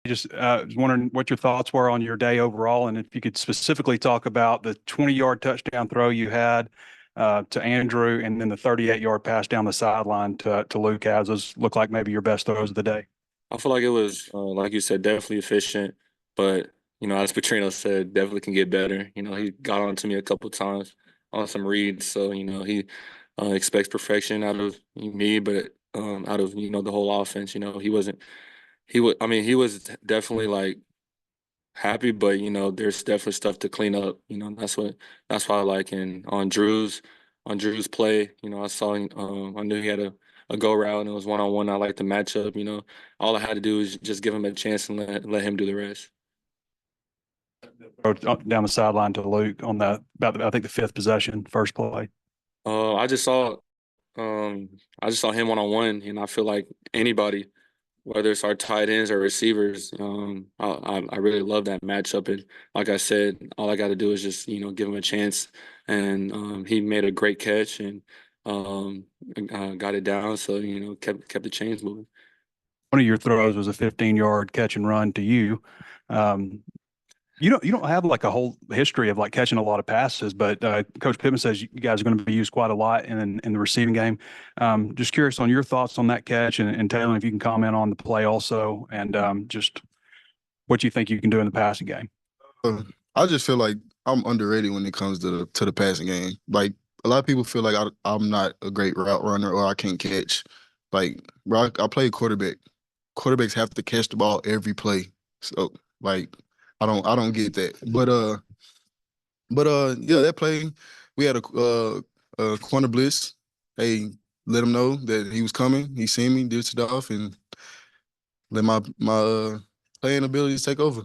Just was wondering what your thoughts were on your day overall, and if you could specifically talk about the 20-yard touchdown throw you had to Andrew, and then the 38-yard pass down the sideline to Luke. As those look like maybe your best throws of the day. I feel like it was, like you said, definitely efficient. But, as Petrino said, definitely can get better. He got on to me a couple times on some reads. So, he expects perfection out of me, but out of, the whole offense. He was definitely like happy, but, there's definitely stuff to clean up. That's why I like. And on Drew's play, I knew he had a go route and it was one on one. I like the matchup. All I had to do is just give him a chance and let him do the rest. Throw down the sideline to Luke on I think the fifth possession, first play. Uh, I just saw I just saw him one on one, and I feel like anybody, whether it's our tight ends or receivers, I really love that matchup. And like I said, all I got to do is just give him a chance, and he made a great catch and um, got it down. So kept the chains moving. One of your throws was a 15-yard catch and run to you. Um, you don't have like a whole history of like catching a lot of passes, but Coach Pittman says you guys are going to be used quite a lot in the receiving game. Just curious on your thoughts on that catch, and Taylor, if you can comment on the play also, and just what you think you can do in the passing game. I just feel like I'm underrated when it comes to the passing game. Like a lot of people feel like I'm not a great route runner or I can't catch. Like, bro, I play quarterback. Quarterbacks have to catch the ball every play. So like I don't get that. But yeah, that play we had a corner blitz. Hey, let him know that he was coming. He seen me, did it off, and let my playing abilities take over.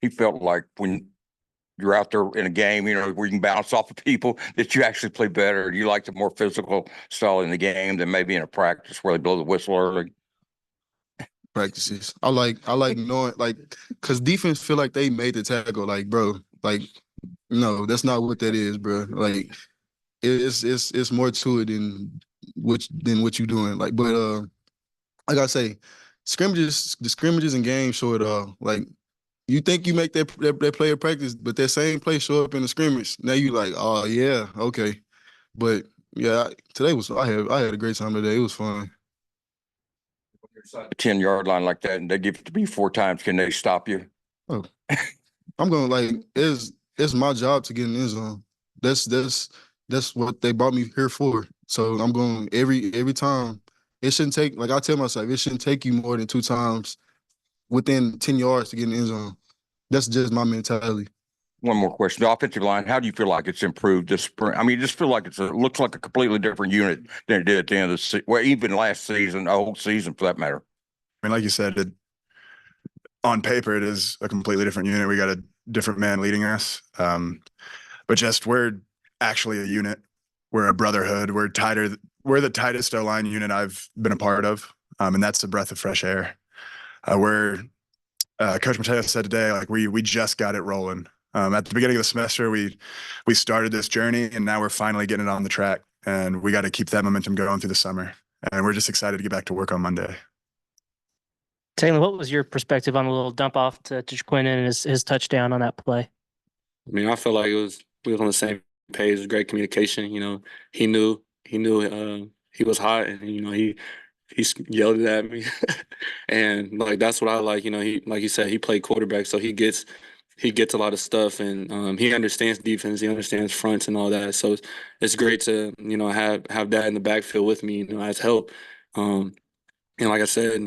He felt like when you're out there in a game, where you can bounce off of people, that you actually play better. You like the more physical style in the game than maybe in a practice where they blow the whistle early. Practices. I like knowing like because defense feel like they made the tackle. Like, bro, like no, that's not what that is, bro. Like it's more to it than what you doing. Like, but like I say, the scrimmages and games show it all. Like you think you make that play of practice, but that same play show up in the scrimmage. Now you like, oh yeah, okay. But yeah, today was I had a great time today. It was fun. 10-yard line like that, and they give it to me 4 times. Can they stop you? Oh, I'm going like it's my job to get in the end zone. That's what they brought me here for. So I'm going every time. It shouldn't take like I tell myself, it shouldn't take you more than 2 times within 10 yards to get in the end zone. That's just my mentality. One more question. The offensive line, how do you feel like it's improved this spring? I mean, just feel like it looks like a completely different unit than it did at the end of the season. Well, even last season, the whole season for that matter. I mean, like you said, on paper, it is a completely different unit. We got a different man leading us. But just we're actually a unit. We're a brotherhood. We're tighter. We're the tightest O-line unit I've been a part of. And that's a breath of fresh air. Coach Mateo said today, like we just got it rolling. At the beginning of the semester, we started this journey, and now we're finally getting it on the track. And we got to keep that momentum going through the summer. And we're just excited to get back to work on Monday. Taylor, what was your perspective on the little dump off to Jaquin and his touchdown on that play? I mean, I feel like we was on the same page. It was great communication. He knew he was hot, and he yelled it at me, and like that's what I like. He like you said, he played quarterback, so he gets a lot of stuff, and he understands defense, he understands fronts and all that. So it's great to have that in the backfield with me, as help. And like I said,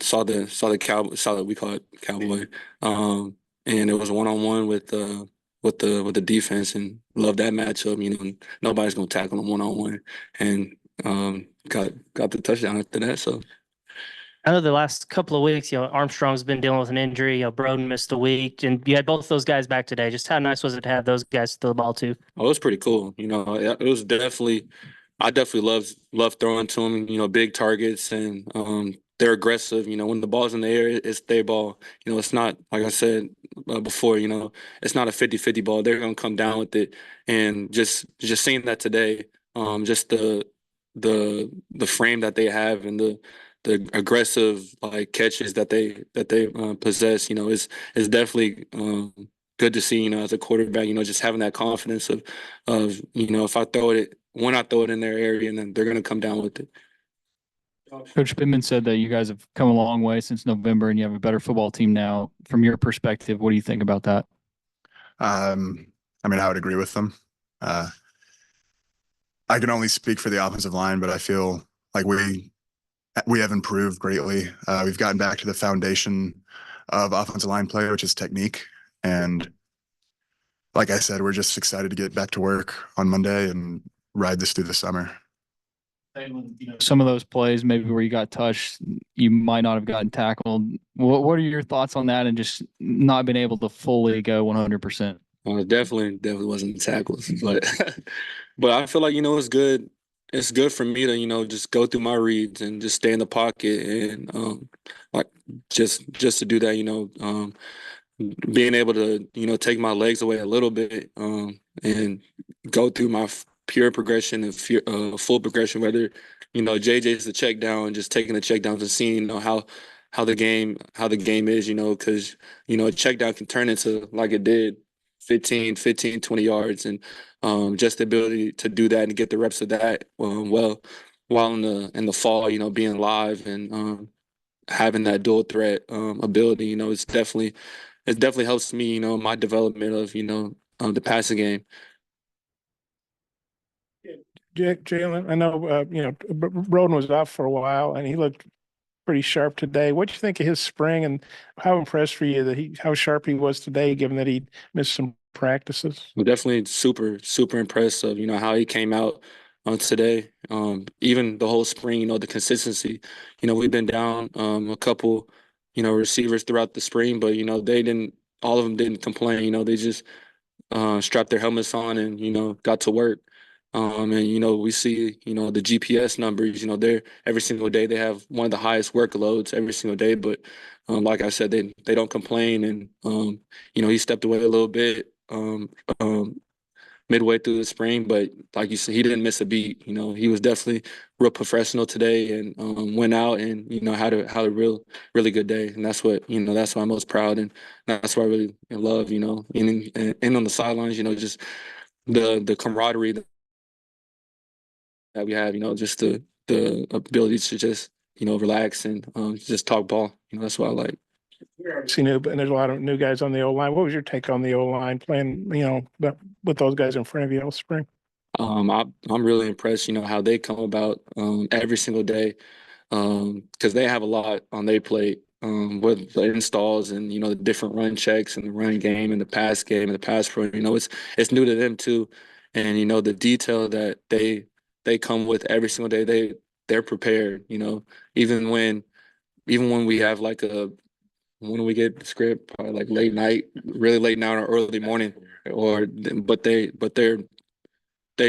saw the cowboy, saw that we call it cowboy, and it was one on one with the defense, and love that matchup. Nobody's gonna tackle him one on one, and got the touchdown after that. So I know the last couple of weeks, Armstrong's been dealing with an injury. Broden missed a week, and you had both those guys back today. Just how nice was it to have those guys throw the ball too? it was pretty cool. It was definitely. I definitely love throwing to them. Big targets, and they're aggressive. When the ball's in the air, it's their ball. It's not like I said before. It's not a 50-50 ball. They're gonna come down with it, and just seeing that today, just the frame that they have and the aggressive like catches that they possess. You know, is definitely good to see. You know, as a quarterback, you know, just having that confidence of you know, if I throw it when I throw it in their area, and then they're gonna come down with it. Coach Pittman said that you guys have come a long way since November and you have a better football team now. From your perspective, what do you think about that? I mean, I would agree with them. I can only speak for the offensive line, but I feel like we have improved greatly. We've gotten back to the foundation of offensive line play, which is technique. And like I said, we're just excited to get back to work on Monday and ride this through the summer. Some of those plays, maybe where you got touched, you might not have gotten tackled. What are your thoughts on that and just not being able to fully go 100%? Definitely wasn't tackles, but but I feel like, you know, it's good. It's good for me to, you know, just go through my reads and just stay in the pocket and like just to do that, you know, being able to, you know, take my legs away a little bit and go through my pure progression and full progression, whether, you know, JJ's the check down, just taking the check downs and seeing, you know, how the game is, you know, because, you know, a check down can turn into, like it did, 15, 20 yards. And just the ability to do that and get the reps of that well while in the fall, you know, being live and having that dual threat ability, you know, it definitely helps me, you know, my development of, you know, the passing game. Jalen, I know, you know, Broden was off for a while and he looked pretty sharp today. What do you think of his spring and how impressed were you that how sharp he was today, given that he missed some practices? Well, definitely super impressed of, you know, how he came out today. Even the whole spring, you know, the consistency. You know, we've been down a couple, you know, receivers throughout the spring, but, you know, all of them didn't complain. You know, they just strapped their helmets on and, you know, got to work. And, you know, we see, you know, the GPS numbers, you know, they're every single day they have one of the highest workloads every single day. But like I said, they don't complain. And, you know, he stepped away a little bit midway through the spring. But like you said, he didn't miss a beat. You know, he was definitely real professional today and went out and, you know, had a really good day. And that's what, you know, that's why I'm most proud. And that's why I really love, you know, and on the sidelines, you know, just the camaraderie that we have, you know, just the ability to just, you know, relax and just talk ball. You know, that's what I like. See, and there's a lot of new guys on the O line. What was your take on the O line playing, you know, with those guys in front of you all spring? I'm really impressed, you know, how they come about every single day because they have a lot on their plate with the installs and, you know, the different run checks and the run game and the pass game and the pass pro. You know, it's new to them too, and you know the detail that they come with every single day. They're prepared. You know, even when we have like when we get the script probably like late night, really late night or early morning, but they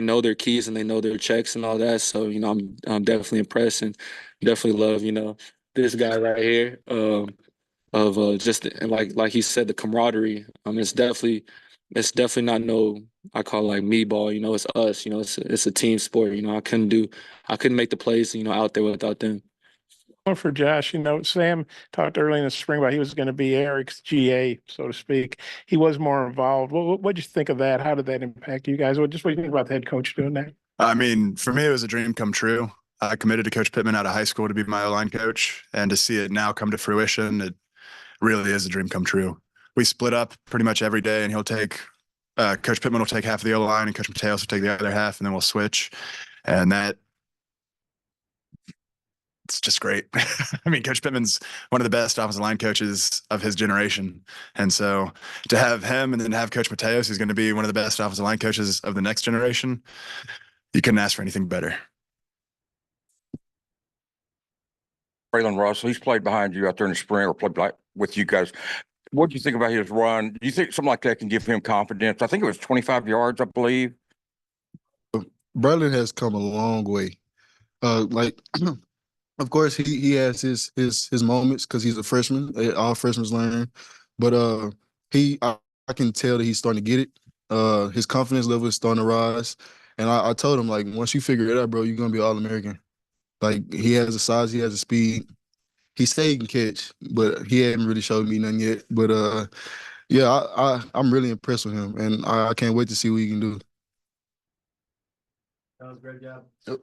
know their keys and they know their checks and all that. So, you know, I'm definitely impressed and definitely love, you know, this guy right here. Of just and like he said, the camaraderie. It's definitely not no, I call it like me ball. You know, it's us. You know, it's a team sport. You know, I couldn't make the plays, you know, out there without them. One for Josh, you know, Sam talked early in the spring about he was going to be Eric's GA, so to speak. He was more involved. What did you think of that? How did that impact you guys? What do you think about the head coach doing that? I mean, for me, it was a dream come true. I committed to Coach Pittman out of high school to be my O-line coach, and to see it now come to fruition, it really is a dream come true. We split up pretty much every day, and Coach Pittman will take half of the O-line, and Coach Mateos will take the other half, and then we'll switch. And it's just great. I mean, Coach Pittman's one of the best offensive line coaches of his generation. And so to have him and then have Coach Mateos, who's going to be one of the best offensive line coaches of the next generation, you couldn't ask for anything better. Braylon Russell, he's played behind you out there in the spring or played with you guys. What do you think about his run? Do you think something like that can give him confidence? I think it was 25 yards, I believe. Braylon has come a long way. Of course, he has his moments because he's a freshman. All freshmen learn, but I can tell that he's starting to get it. His confidence level is starting to rise, and I told him, like, once you figure it out, bro, you're gonna be All-American. Like he has the size, he has the speed. He say he can catch, but he hadn't really showed me nothing yet. But yeah, I'm really impressed with him, and I can't wait to see what he can do. That was a great job. Yep.